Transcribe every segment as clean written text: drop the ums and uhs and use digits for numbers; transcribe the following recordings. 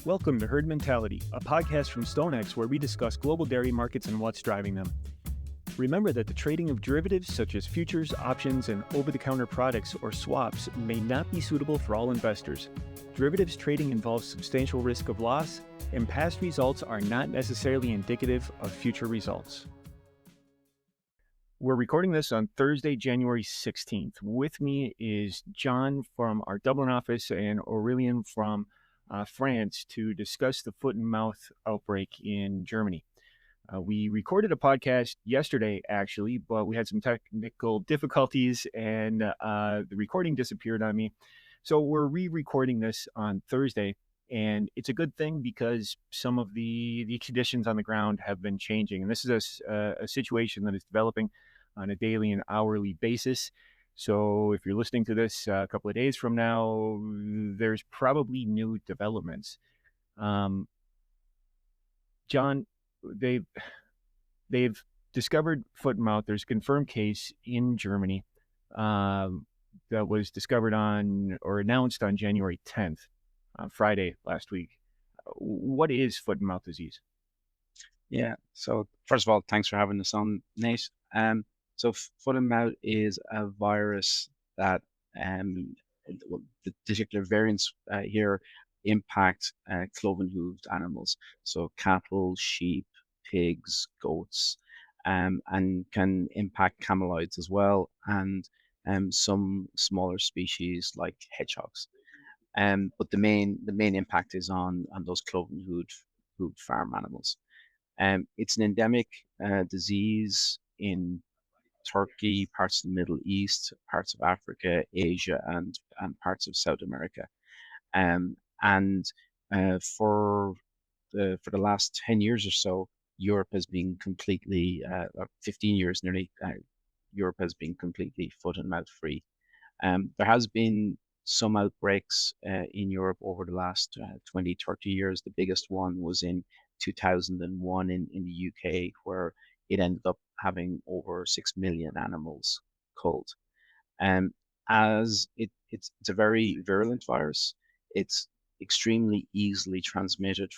Welcome to Herd Mentality, a podcast from StoneX where we discuss global dairy markets and what's driving them. Remember that the trading of derivatives such as futures, options, and over-the-counter products or swaps may not be suitable for all investors. Derivatives trading involves substantial risk of loss, and past results are not necessarily indicative of future results. We're recording this on Thursday, January 16th. With me is John from our Dublin office and Aurelien from France to discuss the foot and mouth outbreak in Germany. We recorded a podcast yesterday, actually, but we had some technical difficulties and the recording disappeared on me. So we're re-recording this on Thursday, and it's a good thing because some of the conditions on the ground have been changing. And this is a situation that is developing on a daily and hourly basis. So if you're listening to this a couple of days from now, there's probably new developments. John, they've discovered foot and mouth. There's a confirmed case in Germany that was discovered on or announced on January 10th, Friday last week. What is foot and mouth disease? Yeah. So first of all, thanks for having us on, Nate. So foot and mouth is a virus that the particular variants here impact cloven-hooved animals, so cattle, sheep, pigs, goats, and can impact cameloids as well, and some smaller species like hedgehogs. But the main impact is on those cloven-hooved farm animals. It's an endemic disease in Turkey, parts of the Middle East, parts of Africa, Asia, and parts of South America. And for the last 10 years or so, Europe has been completely, or 15 years nearly, Europe has been completely foot and mouth free. There has been some outbreaks in Europe over the last 20, 30 years. The biggest one was in 2001 in the UK, where it ended up having over 6 million animals culled. Um, as it's a very virulent virus, it's extremely easily transmitted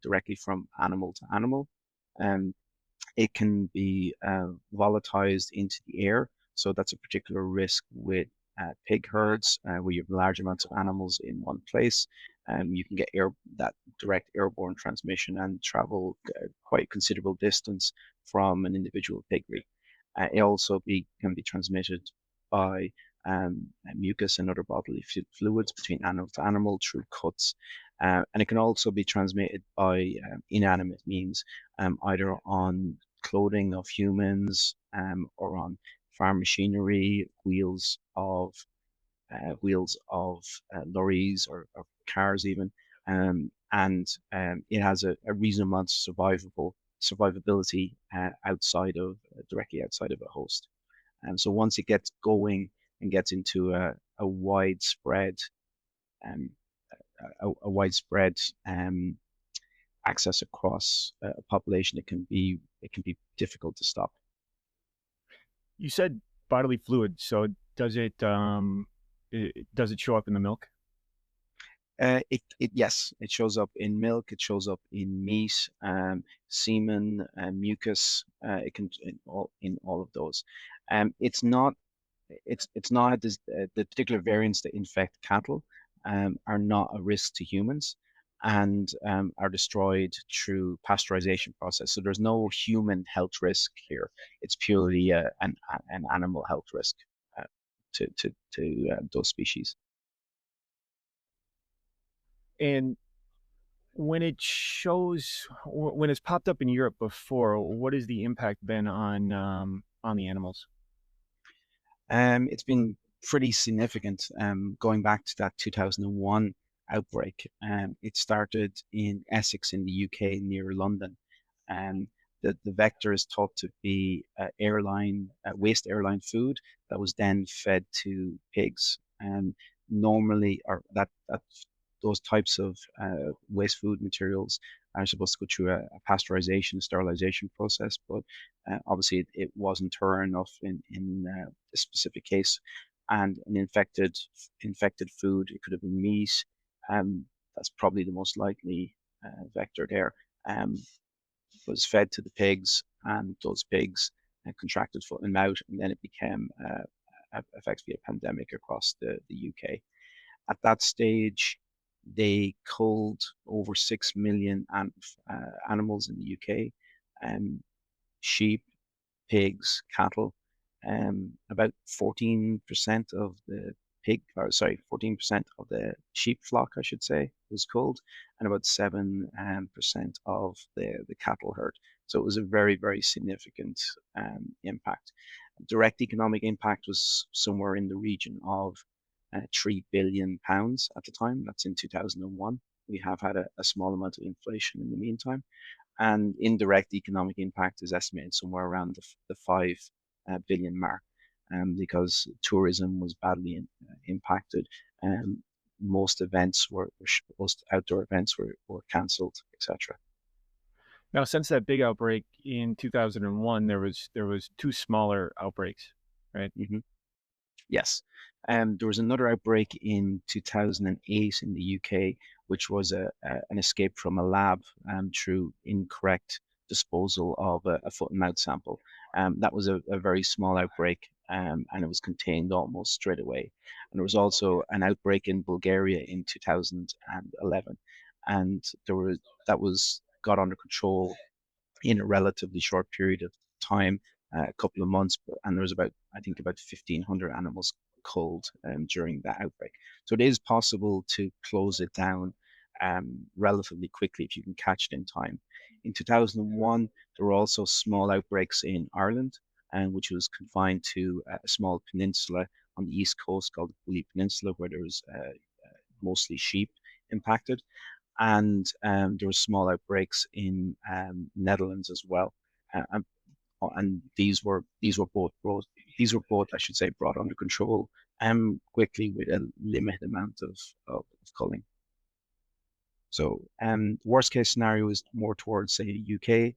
directly from animal to animal. Um, it can be volatilized into the air, so that's a particular risk with pig herds where you have large amounts of animals in one place. You can get that direct airborne transmission and travel quite considerable distance from an individual piggery. It also can be transmitted by mucus and other bodily fluids between animal to animal through cuts. And it can also be transmitted by inanimate means, either on clothing of humans or on farm machinery, wheels of lorries or cars even, and it has a reasonable amount of survivability directly outside of a host. And so once it gets going and gets into a widespread um, widespread access across a population, it can be difficult to stop. You said bodily fluid, so does it show up in the milk? Yes, it shows up in milk. It shows up in meat, semen, mucus. It can in all of those. It's not the particular variants that infect cattle are not a risk to humans and are destroyed through pasteurization process. So there's no human health risk here. It's purely an animal health risk uh, to those species. And when it's popped up in Europe before, what has the impact been on the animals? It's been pretty significant. Going back to that 2001 outbreak, it started in Essex in the UK near London. Um, the vector is thought to be waste airline food that was then fed to pigs. Normally, or that those types of waste food materials are supposed to go through a pasteurization, sterilization process, but obviously it wasn't thorough enough in this specific case, and an infected food. It could have been meat. That's probably the most likely vector there. Um, was fed to the pigs, and those pigs contracted foot and mouth, and then it became effectively a pandemic across the UK. At that stage, they culled over 6 million animals in the UK, um, sheep, pigs, cattle. About 14% of the 14% of the sheep flock, I should say, was culled, and about 7% of the cattle herd. So it was a very, very significant impact. Direct economic impact was somewhere in the region of £3 billion at the time. That's in 2001. We have had a small amount of inflation in the meantime, and indirect economic impact is estimated somewhere around the 5 billion mark, because tourism was badly impacted. Um, most outdoor events were cancelled, etc. Now, since that big outbreak in 2001, there was two smaller outbreaks, right? Hmm. Yes. There was another outbreak in 2008 in the UK, which was an escape from a lab through incorrect disposal of a foot and mouth sample. That was a very small outbreak, and it was contained almost straight away. And there was also an outbreak in Bulgaria in 2011, and that was got under control in a relatively short period of time, a couple of months, and there was I think, about 1,500 animals culled during that outbreak. So it is possible to close it down relatively quickly if you can catch it in time. In 2001, there were also small outbreaks in Ireland, and which was confined to a small peninsula on the east coast called the Bully Peninsula, where there was mostly sheep impacted, and there were small outbreaks in Netherlands as well, and, and these were both, I should say, brought under control quickly with a limited amount of culling. So worst case scenario is more towards, say, UK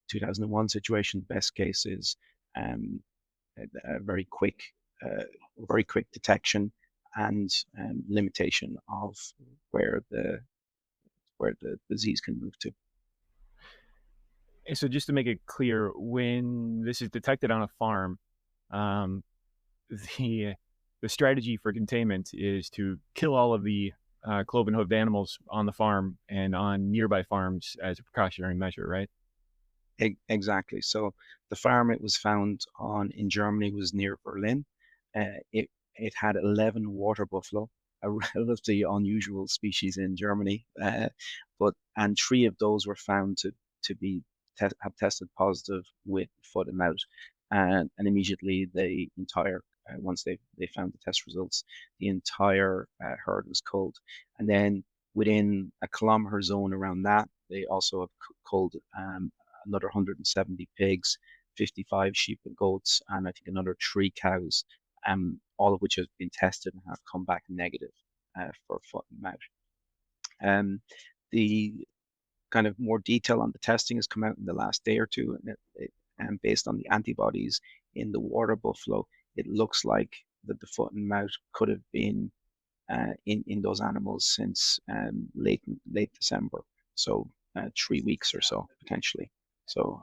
2001 situation. Best case is um, a very quick detection and limitation of where the where the disease can move to. And so, just to make it clear, when this is detected on a farm, um, the the strategy for containment is to kill all of the cloven hoofed animals on the farm and on nearby farms as a precautionary measure, right? Exactly. So the farm it was found on in Germany was near Berlin. It had 11 water buffalo, a relatively unusual species in Germany. And three of those were found to be have tested positive with foot and mouth, and immediately the entire once they found the test results, the entire herd was culled, and then within a kilometer zone around that, they also have culled another 170 pigs, 55 sheep and goats, and I think another three cows, all of which have been tested and have come back negative for foot and mouth. The kind of more detail on the testing has come out in the last day or two, and based on the antibodies in the water buffalo, it looks like that the foot and mouth could have been in those animals since late December, so 3 weeks or so potentially. So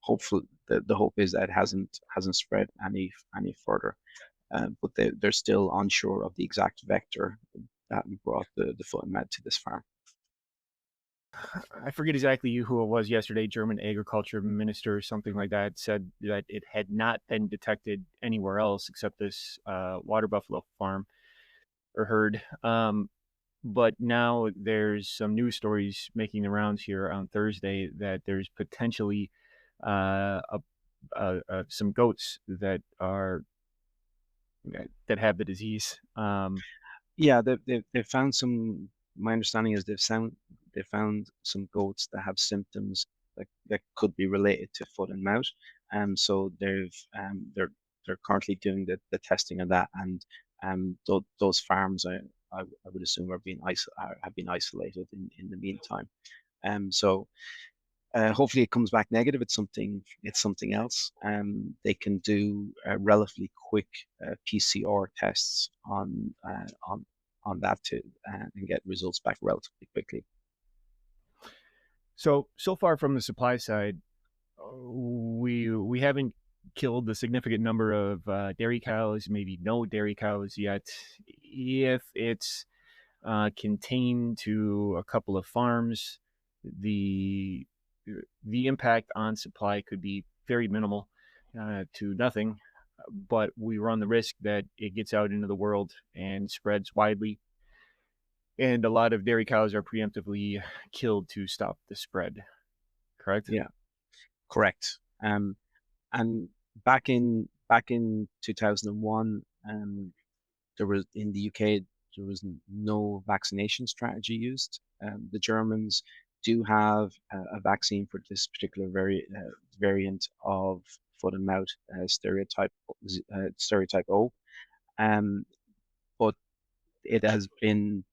hopeful the hope is that it hasn't spread any further, but they're still unsure of the exact vector that brought the foot and mouth to this farm. I forget exactly who it was yesterday. German agriculture minister or something like that said that it had not been detected anywhere else except this water buffalo farm or herd. But now there's some news stories making the rounds here on Thursday that there's potentially some goats that have the disease. Yeah, they've found some. My understanding is they found some goats that have symptoms that could be related to foot and mouth. So they're currently doing the testing of that, and those farms I would assume have been isolated in the meantime. So hopefully it comes back negative. It's something else. They can do relatively quick PCR tests on that to and get results back relatively quickly. So far from the supply side, we haven't killed a significant number of dairy cows, maybe no dairy cows yet. If it's contained to a couple of farms, the the impact on supply could be very minimal to nothing. But we run the risk that it gets out into the world and spreads widely, and a lot of dairy cows are preemptively killed to stop the spread. Correct? Yeah, correct. And back in 2001, there was in the UK there was no vaccination strategy used. The Germans do have a vaccine for this particular variant of foot and mouth stereotype O, um, but it has been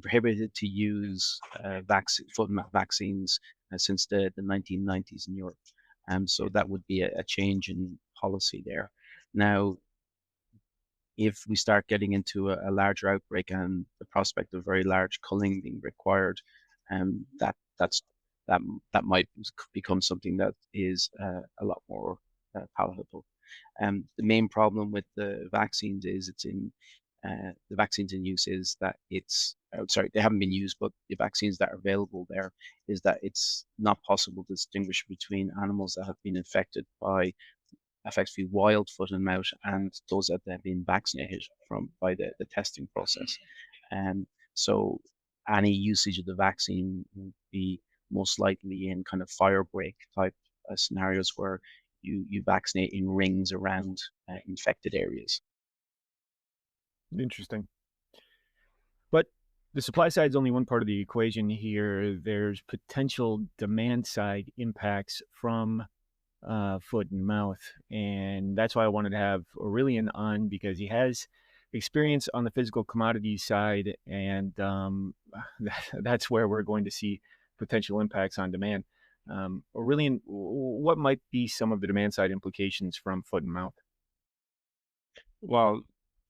prohibited to use foot and mouth vaccines since the 1990s in Europe. So that would be a change in policy there. Now, if we start getting into a larger outbreak and the prospect of very large culling being required, um, that that's that that might become something that is a lot more palatable. The main problem with the vaccines is the vaccines in use is that sorry, they haven't been used, but the vaccines that are available there is that it's not possible to distinguish between animals that have been infected by effectively wild foot and mouth and those that have been vaccinated from by the testing process. And so any usage of the vaccine would be most likely in kind of fire break type scenarios where you vaccinate in rings around infected areas. Interesting. But the supply side is only one part of the equation here. There's potential demand side impacts from foot and mouth. And that's why I wanted to have Aurelien on, because he has experience on the physical commodities side. And that's where we're going to see potential impacts on demand. Aurelien, what might be some of the demand side implications from foot and mouth? Well,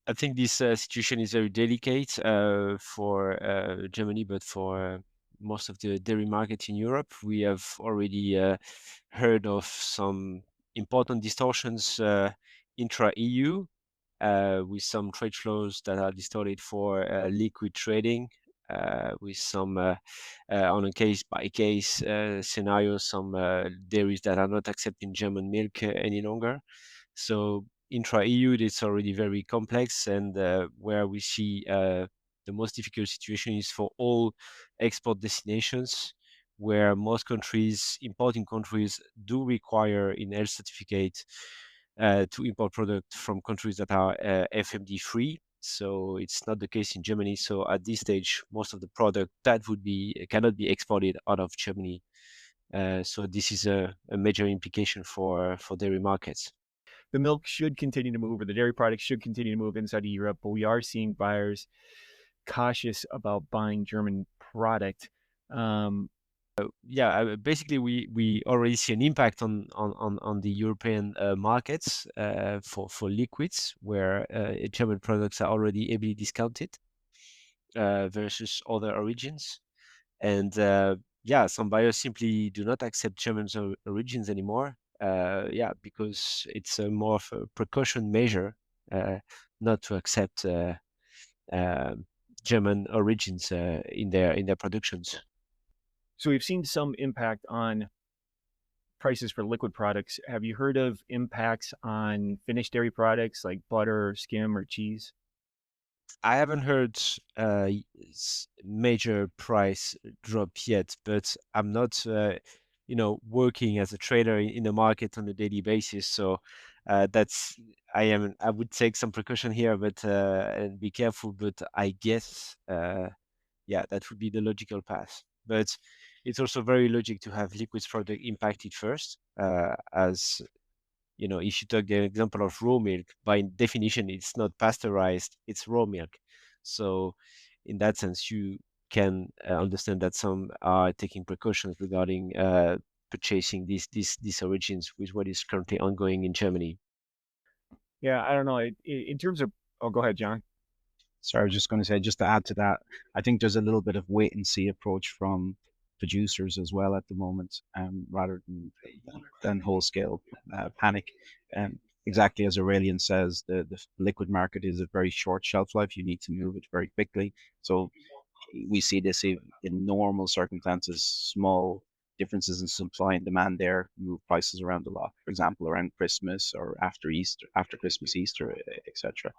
I think this situation is very delicate for Germany, but for most of the dairy market in Europe. We have already heard of some important distortions intra-EU with some trade flows that are distorted for liquid trading, with some on a case-by-case scenario, some dairies that are not accepting German milk any longer. So intra-EU, it's already very complex, and where we see the most difficult situation is for all export destinations, where most countries, importing countries, do require in health certificate to import products from countries that are FMD free. So it's not the case in Germany. So at this stage, most of the product that would be cannot be exported out of Germany. So this is a major implication for dairy markets. The milk should continue to move, or the dairy products should continue to move inside of Europe, but we are seeing buyers cautious about buying German product. Um, Yeah, basically we already see an impact on the European markets for liquids, where German products are already heavily discounted versus other origins. And yeah, some buyers simply do not accept German origins anymore. Yeah, because it's a more of a precaution measure not to accept uh, German origins in their productions. so we've seen some impact on prices for liquid products. Have you heard of impacts on finished dairy products like butter, skim, or cheese? I haven't heard major price drop yet, but I'm not, working as a trader in the market on a daily basis. So that's I would take some precaution here, but and be careful. But I guess, yeah, that would be the logical path. But it's also very logic to have liquids product impacted first, as if you take the example of raw milk, by definition, it's not pasteurized, it's raw milk. So, in that sense, you can understand that some are taking precautions regarding purchasing these origins with what is currently ongoing in Germany. Yeah, I don't know. In terms of, oh, go ahead, John. So I was just going to say, just to add to that, I think there's a little bit of wait and see approach from producers as well at the moment, rather than whole scale panic. Exactly as Aurelien says, the liquid market is a very short shelf life. You need to move it very quickly. So we see this in normal circumstances, small differences in supply and demand there move prices around a lot. For example, around Christmas or after Easter, after Christmas, Easter, etc.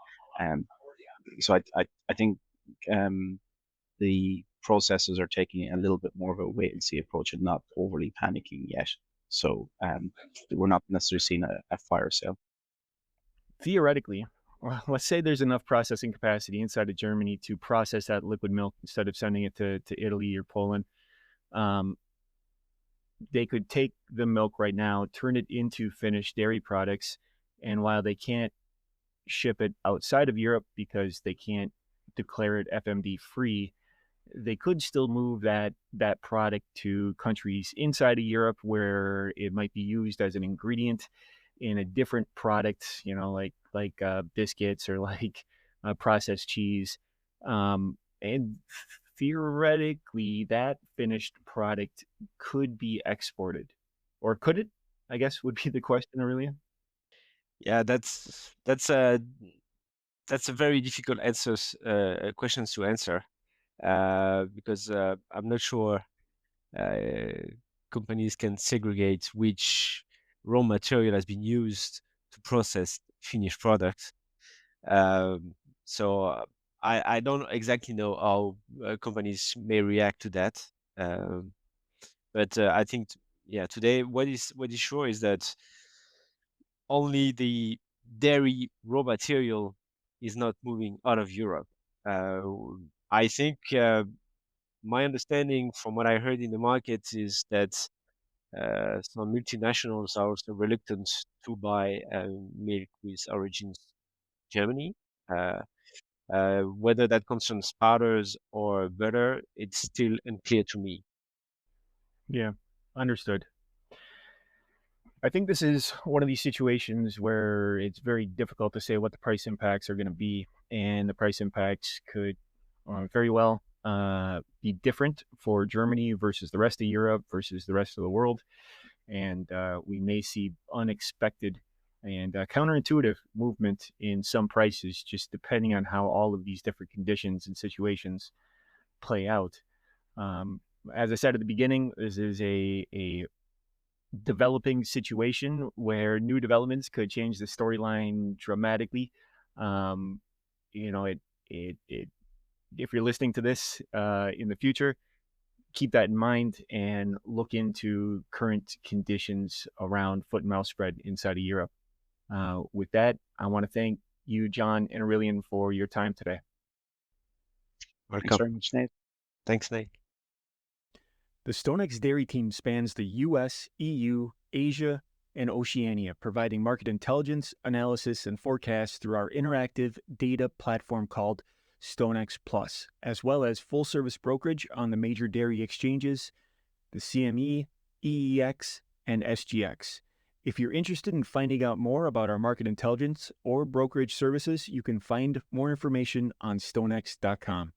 So I think the processors are taking a little bit more of a wait and see approach and not overly panicking yet. So we're not necessarily seeing a fire sale. Theoretically, well, let's say there's enough processing capacity inside of Germany to process that liquid milk instead of sending it to Italy or Poland. They could take the milk right now, turn it into finished dairy products, and while they can't ship it outside of Europe because they can't declare it FMD free, they could still move that product to countries inside of Europe where it might be used as an ingredient in a different product, like biscuits or like processed cheese. And theoretically, that finished product could be exported, or could it? I guess would be the question, Aurelia. Yeah, that's a very difficult questions to answer, because I'm not sure companies can segregate which raw material has been used to process finished products. So I don't exactly know how companies may react to that. Um, but I think, yeah, today what is sure is that only the dairy raw material is not moving out of Europe. Uh, I think my understanding from what I heard in the market is that some multinationals are also reluctant to buy milk with origins Germany. Uh, whether that concerns powders or butter, it's still unclear to me. Yeah, understood. I think this is one of these situations where it's very difficult to say what the price impacts are going to be, and the price impacts could very well be different for Germany versus the rest of Europe versus the rest of the world, and we may see unexpected and counterintuitive movement in some prices, just depending on how all of these different conditions and situations play out. Um, as I said at the beginning, this is a developing situation where new developments could change the storyline dramatically. Um, you know, it if you're listening to this in the future, keep that in mind and look into current conditions around foot and mouth spread inside of Europe. With that, I want to thank you, John and Aurelien, for your time today. Thanks Welcome. very much, Nate. Thanks, Nate. The StoneX Dairy team spans the US, EU, Asia, and Oceania, providing market intelligence, analysis, and forecasts through our interactive data platform called StoneX Plus, as well as full-service brokerage on the major dairy exchanges, the CME, EEX, and SGX. If you're interested in finding out more about our market intelligence or brokerage services, you can find more information on stonex.com.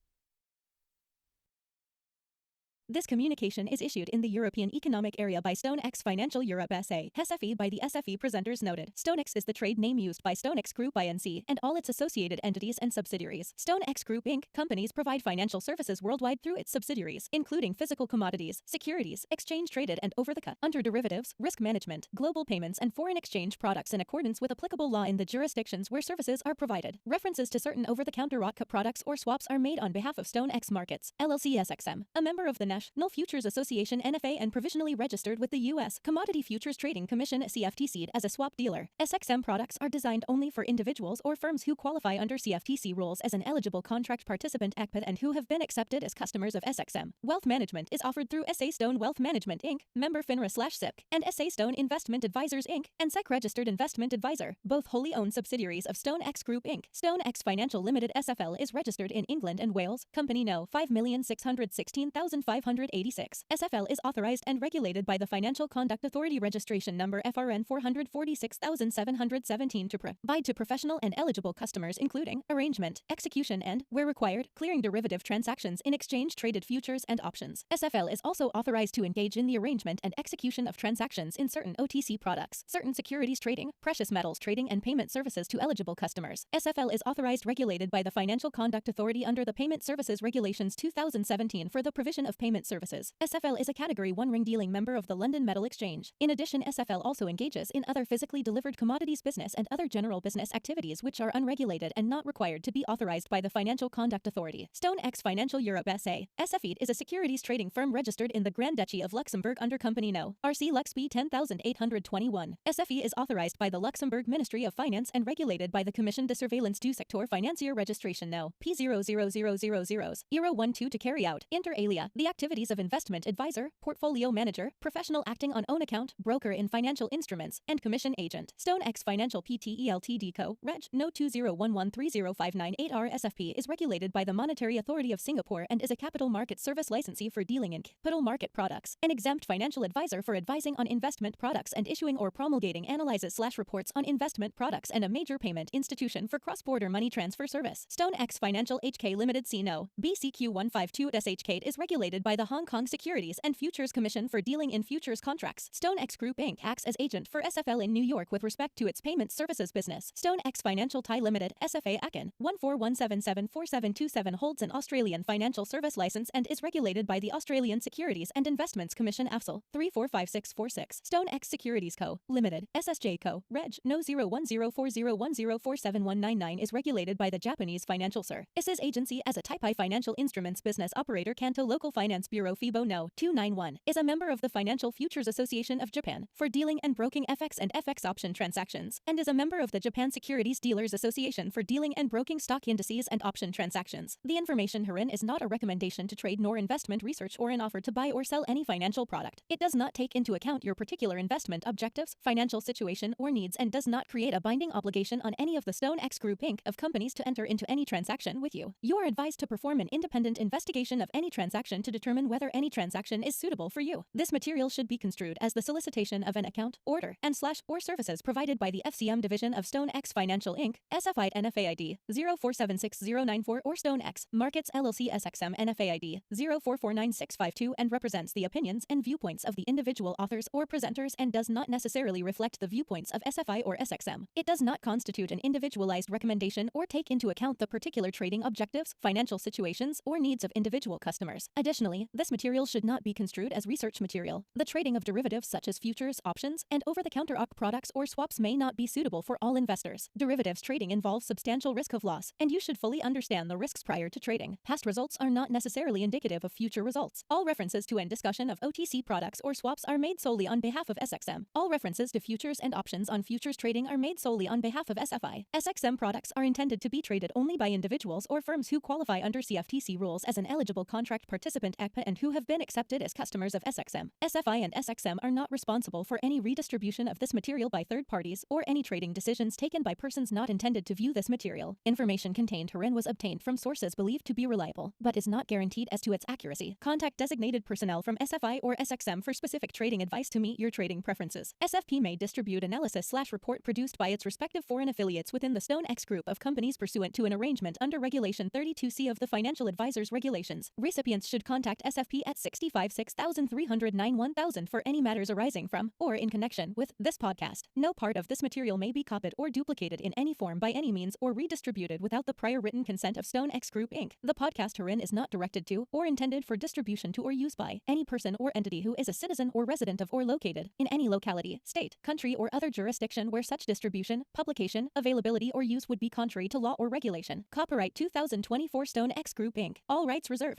This communication is issued in the European Economic Area by StoneX Financial Europe SA, SFE by the SFE presenters noted. StoneX is the trade name used by StoneX Group Inc. and all its associated entities and subsidiaries. StoneX Group Inc. companies provide financial services worldwide through its subsidiaries, including physical commodities, securities, exchange traded and over-the-counter, under derivatives, risk management, global payments, and foreign exchange products in accordance with applicable law in the jurisdictions where services are provided. References to certain over-the-counter products or swaps are made on behalf of StoneX Markets, LLC SXM, a member of the National Futures Association NFA and provisionally registered with the U.S. Commodity Futures Trading Commission CFTC as a swap dealer. SXM products are designed only for individuals or firms who qualify under CFTC rules as an eligible contract participant ACPAT and who have been accepted as customers of SXM. Wealth management is offered through SA Stone Wealth Management Inc., member FINRA/SIPC, and SA Stone Investment Advisors Inc., and SEC Registered Investment Advisor, both wholly owned subsidiaries of StoneX Group Inc. StoneX Financial Limited SFL is registered in England and Wales. Company No. 5,616,500. 486. SFL is authorized and regulated by the Financial Conduct Authority registration number FRN 446717 to provide to professional and eligible customers including arrangement, execution and, where required, clearing derivative transactions in exchange-traded futures and options. SFL is also authorized to engage in the arrangement and execution of transactions in certain OTC products, certain securities trading, precious metals trading and payment services to eligible customers. SFL is authorized regulated by the Financial Conduct Authority under the Payment Services Regulations 2017 for the provision of payment services. SFL is a Category 1 ring dealing member of the London Metal Exchange. In addition, SFL also engages in other physically delivered commodities business and other general business activities which are unregulated and not required to be authorized by the Financial Conduct Authority. StoneX Financial Europe SA. SFE is a securities trading firm registered in the Grand Duchy of Luxembourg under Company No. RC Lux B 10821. SFE is authorized by the Luxembourg Ministry of Finance and regulated by the Commission de Surveillance du Secteur Financier Registration No. P00000 to carry out, inter alia, the activities of investment advisor, portfolio manager, professional acting on own account, broker in financial instruments, and commission agent. StoneX Financial Pte Ltd Co. Reg. No. 2011305988R SFP is regulated by the Monetary Authority of Singapore and is a capital market service licensee for dealing in capital market products, an exempt financial advisor for advising on investment products and issuing or promulgating analyses/reports on investment products, and a major payment institution for cross-border money transfer service. StoneX Financial HK Limited C. No. BCQ 152 SHK is regulated by the Hong Kong Securities and Futures Commission for dealing in futures contracts. StoneX Group Inc. acts as agent for SFL in New York with respect to its payment services business. StoneX Financial Thai Limited SFA Akin 141774727 holds an Australian financial service license and is regulated by the Australian Securities and Investments Commission AFSL 345646. StoneX Securities Co. Limited SSJ Co. Reg. No. 010401047199 is regulated by the Japanese Financial Ser. ISIS Agency as a Taipei Financial Instruments Business Operator. Kanto Local Finance Bureau FIBO No. 291 is a member of the Financial Futures Association of Japan for dealing and broking FX and FX option transactions, and is a member of the Japan Securities Dealers Association for dealing and broking stock indices and option transactions. The information herein is not a recommendation to trade nor investment research or an offer to buy or sell any financial product. It does not take into account your particular investment objectives, financial situation, or needs, and does not create a binding obligation on any of the StoneX Group Inc. of companies to enter into any transaction with you. You are advised to perform an independent investigation of any transaction to determine whether any transaction is suitable for you. This material should be construed as the solicitation of an account, order, and/or services provided by the FCM division of StoneX Financial Inc., SFI NFAID 0476094 or StoneX Markets LLC SXM NFAID 0449652 and represents the opinions and viewpoints of the individual authors or presenters and does not necessarily reflect the viewpoints of SFI or SXM. It does not constitute an individualized recommendation or take into account the particular trading objectives, financial situations, or needs of individual customers. Additionally, this material should not be construed as research material. The trading of derivatives such as futures, options, and over-the-counter OC products or swaps may not be suitable for all investors. Derivatives trading involves substantial risk of loss, and you should fully understand the risks prior to trading. Past results are not necessarily indicative of future results. All references to and discussion of OTC products or swaps are made solely on behalf of SXM. All references to futures and options on futures trading are made solely on behalf of SFI. SXM products are intended to be traded only by individuals or firms who qualify under CFTC rules as an eligible contract participant ACPA and who have been accepted as customers of SXM. SFI and SXM are not responsible for any redistribution of this material by third parties or any trading decisions taken by persons not intended to view this material. Information contained herein was obtained from sources believed to be reliable, but is not guaranteed as to its accuracy. Contact designated personnel from SFI or SXM for specific trading advice to meet your trading preferences. SFP may distribute analysis/report produced by its respective foreign affiliates within the StoneX Group of companies pursuant to an arrangement under Regulation 32C of the Financial Advisors Regulations. Recipients should contact SFP at 656-309-1000 for any matters arising from or in connection with this podcast. No part of this material may be copied or duplicated in any form by any means or redistributed without the prior written consent of StoneX Group Inc. The podcast herein is not directed to or intended for distribution to or use by any person or entity who is a citizen or resident of or located in any locality, state, country, or other jurisdiction where such distribution, publication, availability, or use would be contrary to law or regulation. Copyright 2024 StoneX Group Inc. All rights reserved.